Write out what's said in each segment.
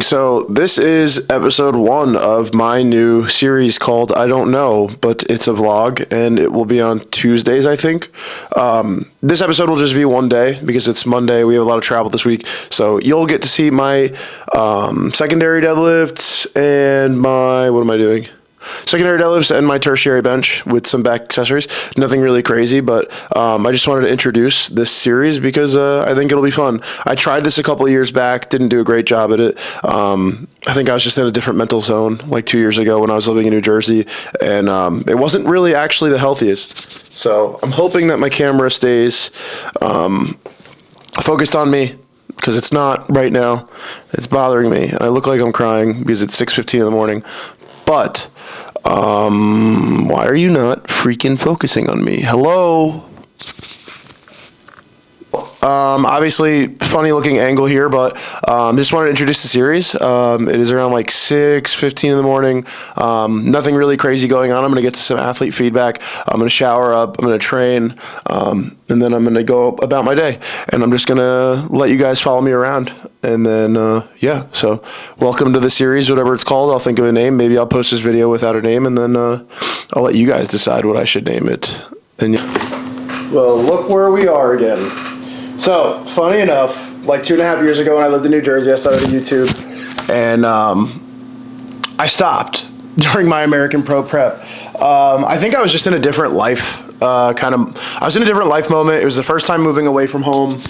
So this is episode 1 of my new series called I Don't Know, but it's a vlog and it will be on Tuesdays, I think. This episode will just be one day because it's Monday. We have a lot of travel this week. So you'll get to see my secondary deadlifts and my, what am I doing? Secondary deadlifts and my tertiary bench with some back accessories. Nothing really crazy, but I just wanted to introduce this series because I think it'll be fun. I tried this a couple of years back, didn't do a great job at it. I think I was just in a different mental zone like 2 years ago when I was living in New Jersey, and it wasn't really actually the healthiest. So I'm hoping that my camera stays focused on me, because it's not right now. It's bothering me, and I look like I'm crying because it's 6:15 in the morning. But why are you not freaking focusing on me? Hello? Obviously, funny looking angle here, but just wanted to introduce the series. It is around like 6:15 in the morning. Nothing really crazy going on. I'm going to get to some athlete feedback. I'm going to shower up. I'm going to train. And then I'm going to go about my day. And I'm just going to let you guys follow me around. And then, yeah, so welcome to the series, whatever it's called. I'll think of a name. Maybe I'll post this video without a name, and then I'll let you guys decide what I should name it. And well, look where we are again. So, funny enough, like 2.5 years ago when I lived in New Jersey, I started YouTube, and I stopped during my American Pro Prep. I think I was just in a different life, I was in a different life moment. It was the first time moving away from home.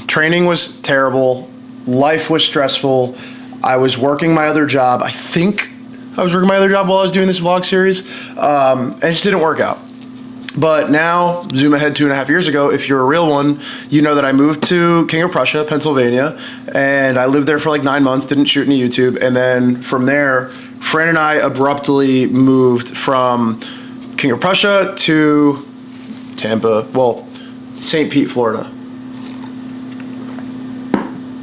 Training was terrible. Life was stressful. I was working my other job. I think I was working my other job while I was doing this vlog series, and it just didn't work out. But now, zoom ahead 2.5 years ago, if you're a real one, you know that I moved to King of Prussia, Pennsylvania, and I lived there for like 9 months, didn't shoot any YouTube, and then from there, Fran and I abruptly moved from King of Prussia to Tampa, well, St. Pete, Florida.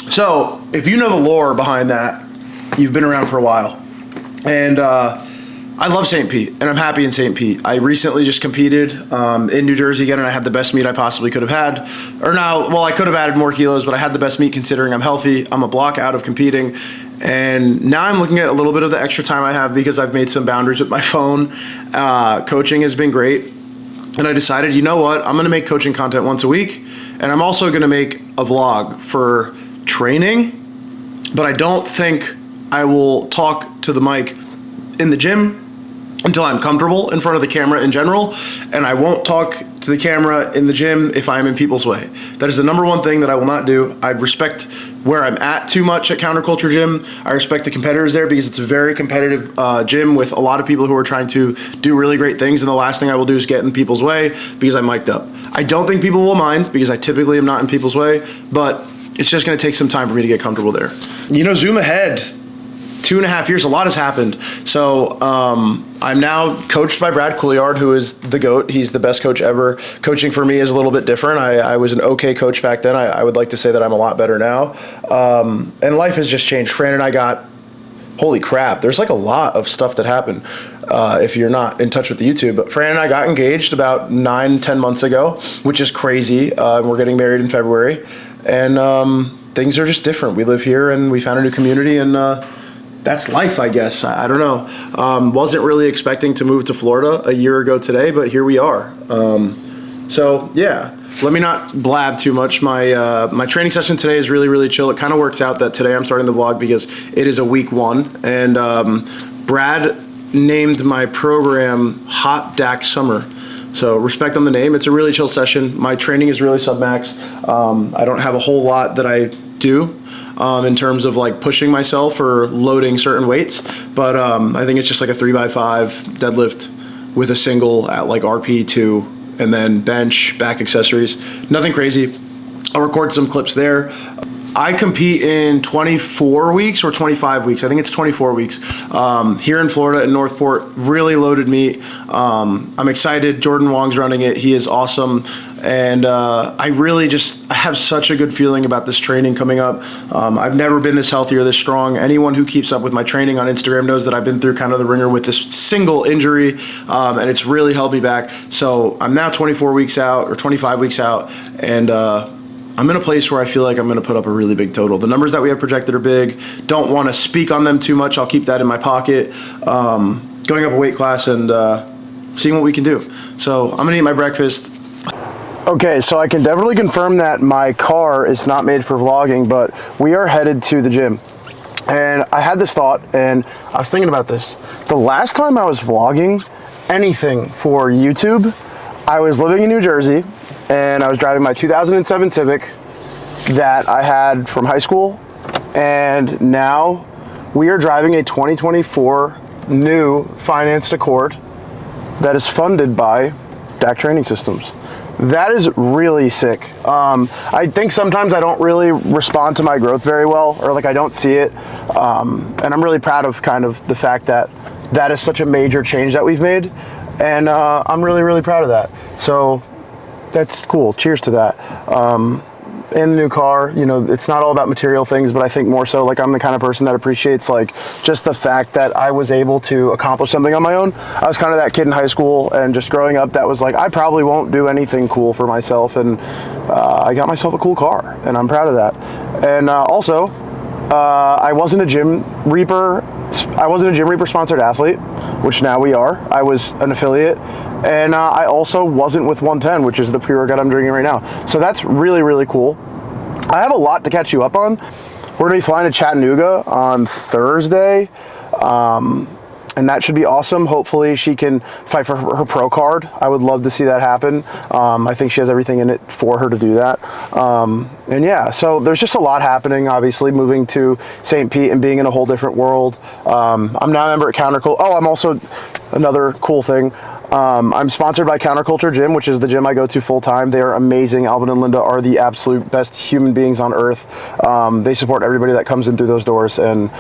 So, if you know the lore behind that, you've been around for a while. And I love St. Pete, and I'm happy in St. Pete. I recently just competed in New Jersey again, and I had the best meet I possibly could have had. Or now, well, I could have added more kilos, but I had the best meet considering I'm healthy. I'm a block out of competing. And now I'm looking at a little bit of the extra time I have because I've made some boundaries with my phone. Coaching has been great. And I decided, you know what? I'm going to make coaching content once a week. And I'm also going to make a vlog for training. But I don't think I will talk to the mic in the gym until I'm comfortable in front of the camera in general, and I won't talk to the camera in the gym if I'm in people's way. That is the number one thing that I will not do. I respect where I'm at too much at Counterculture Gym. I respect the competitors there because it's a very competitive gym with a lot of people who are trying to do really great things, and the last thing I will do is get in people's way because I'm mic'd up. I don't think people will mind because I typically am not in people's way, but it's just gonna take some time for me to get comfortable there. You know, zoom ahead 2.5 years, a lot has happened. So I'm now coached by Brad Couliard, who is the GOAT. He's the best coach ever. Coaching for me is a little bit different. I was an okay coach back then. I would like to say that I'm a lot better now. And life has just changed. Fran and I got, holy crap, there's like a lot of stuff that happened if you're not in touch with the YouTube. But Fran and I got engaged about 9-10 months ago, which is crazy. We're getting married in February. And things are just different. We live here and we found a new community, and that's life, I guess. I don't know. Wasn't really expecting to move to Florida a year ago today, but here we are. So yeah, let me not blab too much. My training session today is really, really chill. It kind of works out that today I'm starting the vlog because it is a week 1, and Brad named my program Hot DAC Summer. So respect on the name. It's a really chill session. My training is really sub-max. I don't have a whole lot that I do in terms of like pushing myself or loading certain weights, but I think it's just like a 3x5 deadlift with a single at like RP2, and then bench, back accessories, nothing crazy. I'll record some clips there. I compete in 24 weeks or 25 weeks. I think it's 24 weeks here in Florida in Northport. Really loaded meet. I'm excited. Jordan Wong's running it. He is awesome. And I have such a good feeling about this training coming up. I've never been this healthy or this strong. Anyone who keeps up with my training on Instagram knows that I've been through kind of the ringer with this single injury, and it's really held me back. So I'm now 24 weeks out or 25 weeks out, and I'm in a place where I feel like I'm going to put up a really big total. The numbers that we have projected are big. Don't want to speak on them too much. I'll keep that in my pocket. Going up a weight class and seeing what we can do. So I'm going to eat my breakfast. Okay, so I can definitely confirm that my car is not made for vlogging, but we are headed to the gym. And I had this thought, and I was thinking about this. The last time I was vlogging anything for YouTube, I was living in New Jersey, and I was driving my 2007 Civic that I had from high school, and now we are driving a 2024 new financed Accord that is funded by DAC Training Systems. That is really sick. I think sometimes I don't really respond to my growth very well, or like I don't see it, and I'm really proud of kind of the fact that that is such a major change that we've made, and I'm really, really proud of that. So that's cool. Cheers to that. In the new car, you know, it's not all about material things, but I think more so like I'm the kind of person that appreciates like just the fact that I was able to accomplish something on my own. I was kind of that kid in high school and just growing up that was like, I probably won't do anything cool for myself, and I got myself a cool car, and I'm proud of that. And also, I wasn't a Gym Reaper sponsored athlete, which now we are. I was an affiliate, and I also wasn't with 110, which is the pre-workout I'm drinking right now. So that's really, really cool. I have a lot to catch you up on. We're gonna be flying to Chattanooga on Thursday, and that should be awesome. Hopefully she can fight for her pro card. I would love to see that happen. I think she has everything in it for her to do that. And yeah, so there's just a lot happening, obviously, moving to St. Pete and being in a whole different world. I'm now a member at Counterculture. Oh, I'm also, another cool thing, I'm sponsored by Counterculture Gym, which is the gym I go to full time. They are amazing. Alvin and Linda are the absolute best human beings on earth. They support everybody that comes in through those doors, and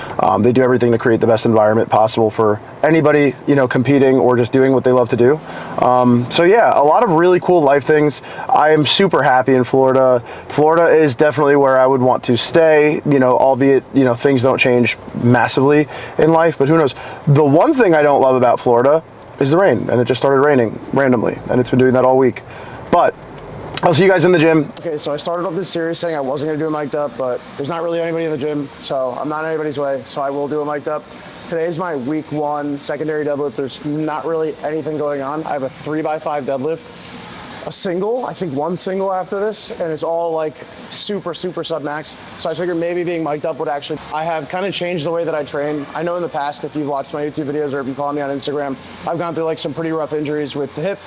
they do everything to create the best environment possible for anybody, you know, competing or just doing what they love to do. So yeah, a lot of really cool life things. I am super happy in Florida. Florida is definitely where I would want to stay, you know, albeit, you know, things don't change massively in life, but who knows. The one thing I don't love about Florida is the rain, and it just started raining randomly, and it's been doing that all week. But I'll see you guys in the gym. Okay, so I started off this series saying I wasn't gonna do a mic'd up, but there's not really anybody in the gym, so I'm not in anybody's way, so I will do a mic'd up. Today's my week 1 secondary deadlift. There's not really anything going on. I have a 3x5 deadlift, a single, I think 1 single after this, and it's all like super sub max. So I figured maybe being mic'd up would actually, I have kind of changed the way that I train. I know in the past, if you've watched my YouTube videos or if you follow me on Instagram, I've gone through like some pretty rough injuries with the hip.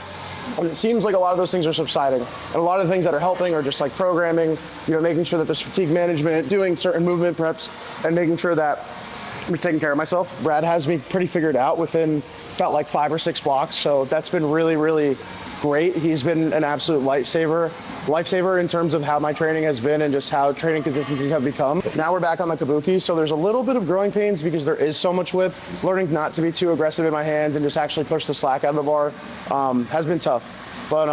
And it seems like a lot of those things are subsiding. And a lot of the things that are helping are just like programming, you know, making sure that there's fatigue management, doing certain movement preps, and making sure that I'm taking care of myself. Brad has me pretty figured out within about like 5 or 6 blocks. So that's been really, really great. He's been an absolute lifesaver in terms of how my training has been and just how training consistencies have become. Now we're back on the kabuki, so there's a little bit of growing pains because there is so much whip. Learning not to be too aggressive in my hands and just actually push the slack out of the bar has been tough. But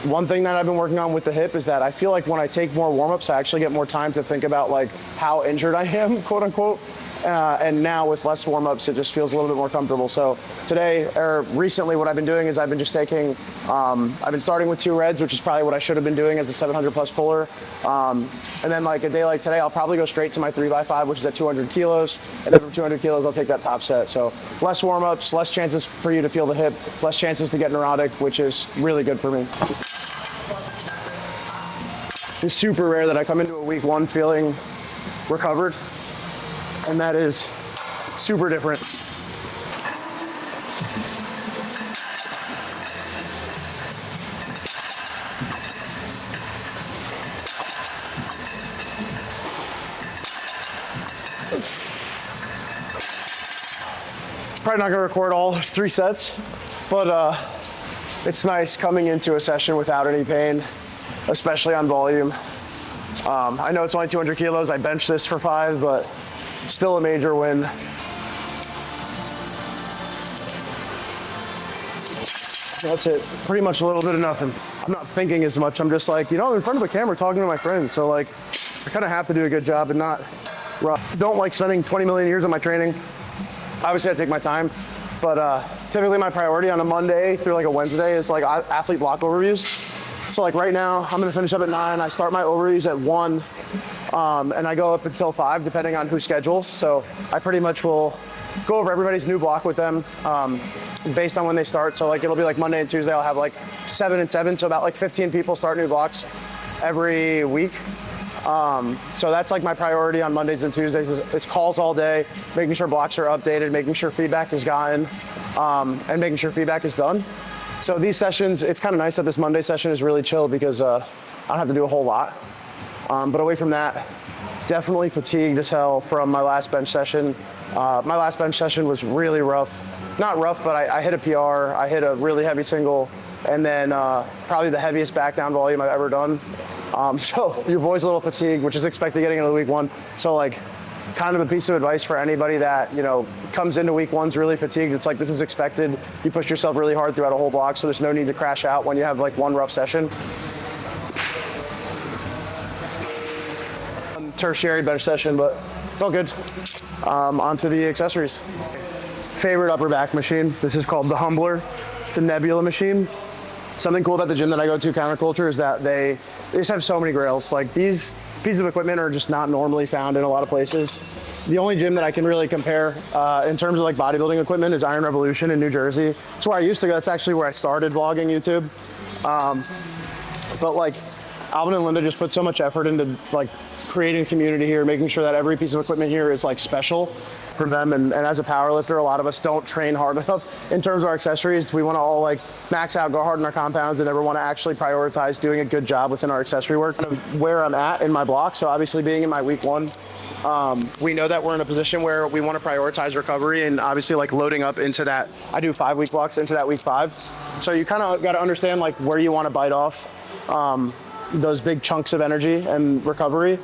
one thing that I've been working on with the hip is that I feel like when I take more warm-ups, I actually get more time to think about like how injured I am, quote unquote. And now with less warm-ups, it just feels a little bit more comfortable. So today, or recently, what I've been doing is I've been just taking, I've been starting with 2 reds, which is probably what I should have been doing as a 700 plus puller. And then like a day like today, I'll probably go straight to my 3x5, which is at 200 kilos. And then from 200 kilos, I'll take that top set. So less warm-ups, less chances for you to feel the hip, less chances to get neurotic, which is really good for me. It's super rare that I come into a week 1 feeling recovered. And that is super different. Probably not gonna record all those 3 sets, but it's nice coming into a session without any pain, especially on volume. I know it's only 200 kilos, I benched this for 5, but still a major win. That's it, pretty much a little bit of nothing. I'm not thinking as much, I'm just like, you know, I'm in front of a camera talking to my friends, so like, I kind of have to do a good job and not rough. Don't like spending 20 million years on my training. Obviously I take my time, but typically my priority on a Monday through like a Wednesday is like athlete block overviews. So like right now, I'm gonna finish up at 9. I start my ovaries at 1, and I go up until 5, depending on who schedules. So I pretty much will go over everybody's new block with them based on when they start. So like it'll be like Monday and Tuesday, I'll have like 7 and 7. So about like 15 people start new blocks every week. So that's like my priority on Mondays and Tuesdays. It's calls all day, making sure blocks are updated, making sure feedback is gotten, and making sure feedback is done. So these sessions, it's kind of nice that this Monday session is really chill because I don't have to do a whole lot. But away from that, definitely fatigued as hell from my last bench session. My last bench session was really rough. Not rough, but I hit a PR, I hit a really heavy single, and then probably the heaviest back down volume I've ever done. So your boy's a little fatigued, which is expected getting into week 1. So like, kind of a piece of advice for anybody that, you know, comes into week 1's really fatigued. It's like, this is expected. You pushed yourself really hard throughout a whole block, so there's no need to crash out when you have like one rough session. Tertiary bench session, but felt good. Onto the accessories. Favorite upper back machine. This is called the Humbler. It's a Nebula machine. Something cool about the gym that I go to, Counterculture, is that they just have so many grails. Like these pieces of equipment are just not normally found in a lot of places. The only gym that I can really compare in terms of like bodybuilding equipment is Iron Revolution in New Jersey. That's where I used to go. That's actually where I started vlogging YouTube. But like Alvin and Linda just put so much effort into like creating a community here, making sure that every piece of equipment here is like special for them. And as a powerlifter, a lot of us don't train hard enough in terms of our accessories. We want to all like max out, go hard in our compounds, and never want to actually prioritize doing a good job within our accessory work. Kind of where I'm at in my block. So obviously being in my week 1, we know that we're in a position where we want to prioritize recovery, and obviously like loading up into that. I do 5-week blocks into that week 5. So you kind of got to understand like where you want to bite off those big chunks of energy and recovery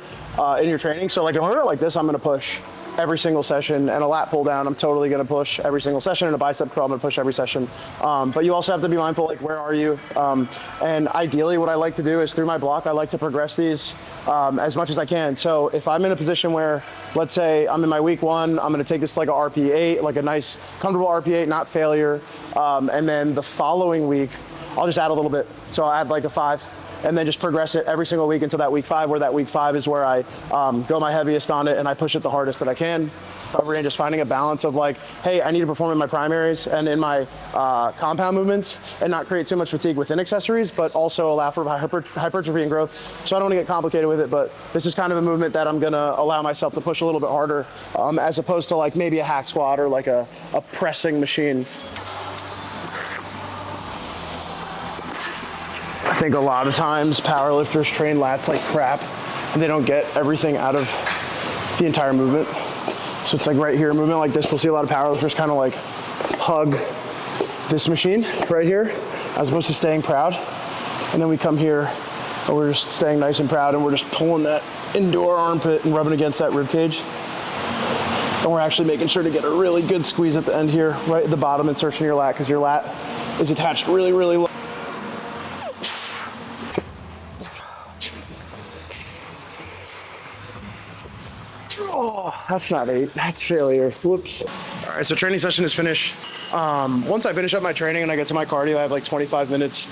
in your training. So like in order like this, I'm going to push every single session, and a lat pull down, I'm totally going to push every single session, and a bicep curl, I'm going to push every session. But you also have to be mindful, like where are you? And ideally what I like to do is through my block, I like to progress these as much as I can. So if I'm in a position where, let's say I'm in my week 1, I'm going to take this to like a RP8, like a nice comfortable RP8, not failure. And then the following week, I'll just add a little bit. So I'll add like a 5. And then just progress it every single week until that week 5, where that week 5 is where I go my heaviest on it and I push it the hardest that I can. And just finding a balance of like, hey, I need to perform in my primaries and in my compound movements and not create too much fatigue within accessories, but also allow for hypertrophy and growth. So I don't want to get complicated with it, but this is kind of a movement that I'm gonna allow myself to push a little bit harder as opposed to like maybe a hack squat or like a pressing machine. I think a lot of times powerlifters train lats like crap and they don't get everything out of the entire movement. So it's like right here, a movement like this, we'll see a lot of powerlifters kind of like hug this machine right here as opposed to staying proud. And then we come here and we're just staying nice and proud, and we're just pulling that into our armpit and rubbing against that rib cage. And we're actually making sure to get a really good squeeze at the end here, right at the bottom, insertion of your lat, because your lat is attached really, really low. Oh, that's not 8, that's failure. Whoops. All right, so training session is finished. Once I finish up my training and I get to my cardio, I have like 25 minutes.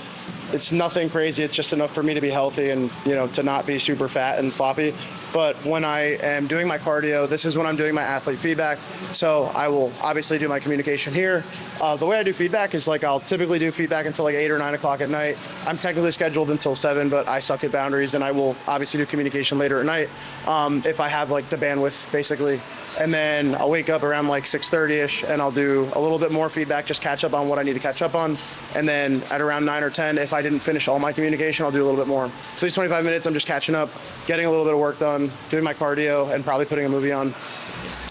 It's nothing crazy. It's just enough for me to be healthy and, you know, to not be super fat and sloppy. But when I am doing my cardio, this is when I'm doing my athlete feedback. So I will obviously do my communication here. The way I do feedback is like I'll typically do feedback until like 8 or 9 o'clock at night. I'm technically scheduled until 7, but I suck at boundaries, and I will obviously do communication later at night if I have like the bandwidth, basically. And then I'll wake up around like 6:30ish and I'll do a little bit more feedback, just catch up on what I need to catch up on. And then at around 9 or 10, if I didn't finish all my communication, I'll do a little bit more. So these 25 minutes, I'm just catching up, getting a little bit of work done, doing my cardio, and probably putting a movie on.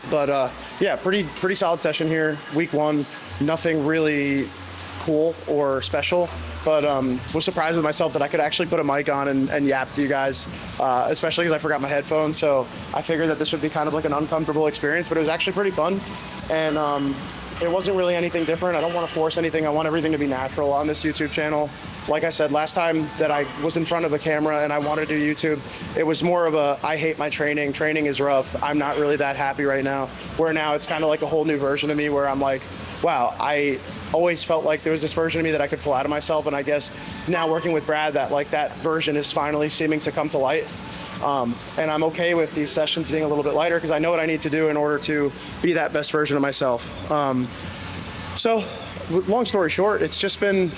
But yeah, pretty solid session here. Week 1, nothing really cool or special, but was surprised with myself that I could actually put a mic on and yap to you guys, especially because I forgot my headphones. So I figured that this would be kind of like an uncomfortable experience, but it was actually pretty fun. And it wasn't really anything different. I don't want to force anything. I want everything to be natural on this YouTube channel. Like I said, last time that I was in front of a camera and I wanted to do YouTube, it was more of a, I hate my training. Training is rough. I'm not really that happy right now. Where now it's kind of like a whole new version of me where I'm like, wow, I always felt like there was this version of me that I could pull out of myself. And I guess now working with Brad, that like that version is finally seeming to come to light. And I'm okay with these sessions being a little bit lighter because I know what I need to do in order to be that best version of myself. So long story short, it's just been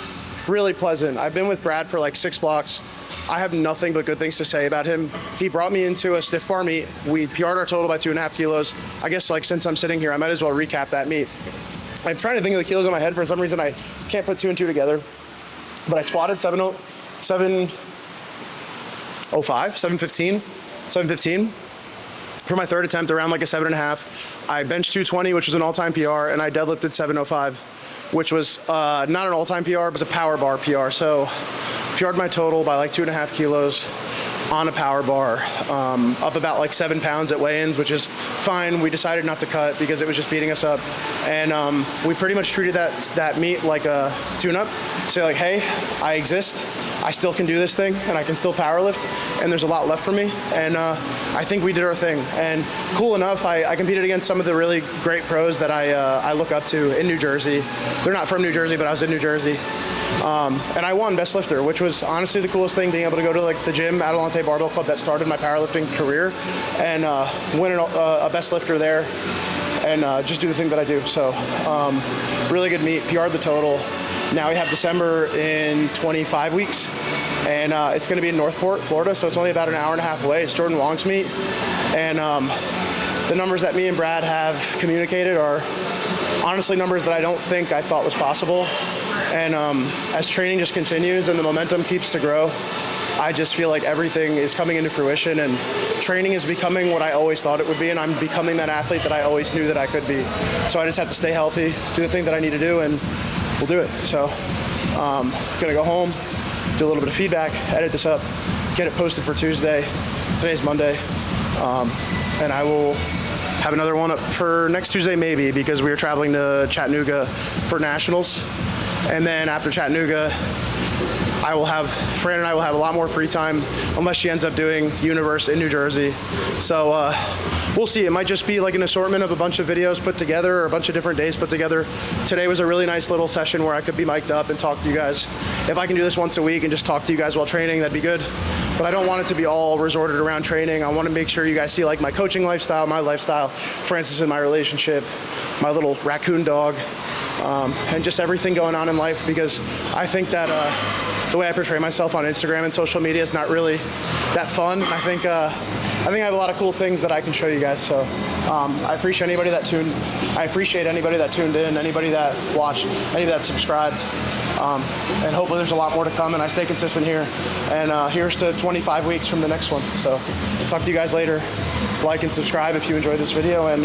really pleasant. I've been with Brad for like 6 blocks. I have nothing but good things to say about him. He brought me into a stiff bar meet. We PR'd our total by 2.5 kilos. I guess like since I'm sitting here, I might as well recap that meet. I'm trying to think of the kilos in my head. For some reason, I can't put 2 and 2 together. But I squatted 715 for my third attempt, around like a 7.5. I benched 220, which was an all-time PR, and I deadlifted 705, which was not an all-time PR, but it was a power bar PR. So PR'd my total by like 2.5 kilos on a power bar, up about like 7 pounds at weigh-ins, which is fine. We decided not to cut because it was just beating us up. And we pretty much treated that meet like a tune-up. Say like, hey, I exist. I still can do this thing and I can still power lift, and there's a lot left for me. And I think we did our thing. And cool enough, I competed against some of the really great pros that I look up to in New Jersey. They're not from New Jersey, but I was in New Jersey. And I won Best Lifter, which was honestly the coolest thing, being able to go to like the gym, Adelante Barbell Club, that started my powerlifting career, and win a Best Lifter there, and just do the thing that I do. So really good meet, PR'd the total. Now we have December in 25 weeks, and it's going to be in Northport, Florida, so it's only about an hour and a half away. It's Jordan Wong's meet, and the numbers that me and Brad have communicated are honestly numbers that I don't think I thought was possible. And as training just continues and the momentum keeps to grow, I just feel like everything is coming into fruition, and training is becoming what I always thought it would be, and I'm becoming that athlete that I always knew that I could be. So I just have to stay healthy, do the thing that I need to do, and we'll do it. So gonna go home, do a little bit of feedback, edit this up, get it posted for Tuesday. Today's Monday, and I will have another one up for next Tuesday maybe, because we are traveling to Chattanooga for nationals. And then after Chattanooga, Fran and I will have a lot more free time, unless she ends up doing Universe in New Jersey. So we'll see. It might just be like an assortment of a bunch of videos put together, or a bunch of different days put together. Today was a really nice little session where I could be mic'd up and talk to you guys. If I can do this once a week and just talk to you guys while training, that'd be good. But I don't want it to be all resorted around training. I want to make sure you guys see like my coaching lifestyle, my lifestyle, Francis and my relationship, my little raccoon dog, and just everything going on in life, because I think that the way I portray myself on Instagram and social media is not really that fun. I think I have a lot of cool things that I can show you guys. So I appreciate anybody that tuned in, anybody that watched, anybody that subscribed. And hopefully there's a lot more to come, and I stay consistent here. And here's to 25 weeks from the next one. So I'll talk to you guys later. Like and subscribe if you enjoyed this video, and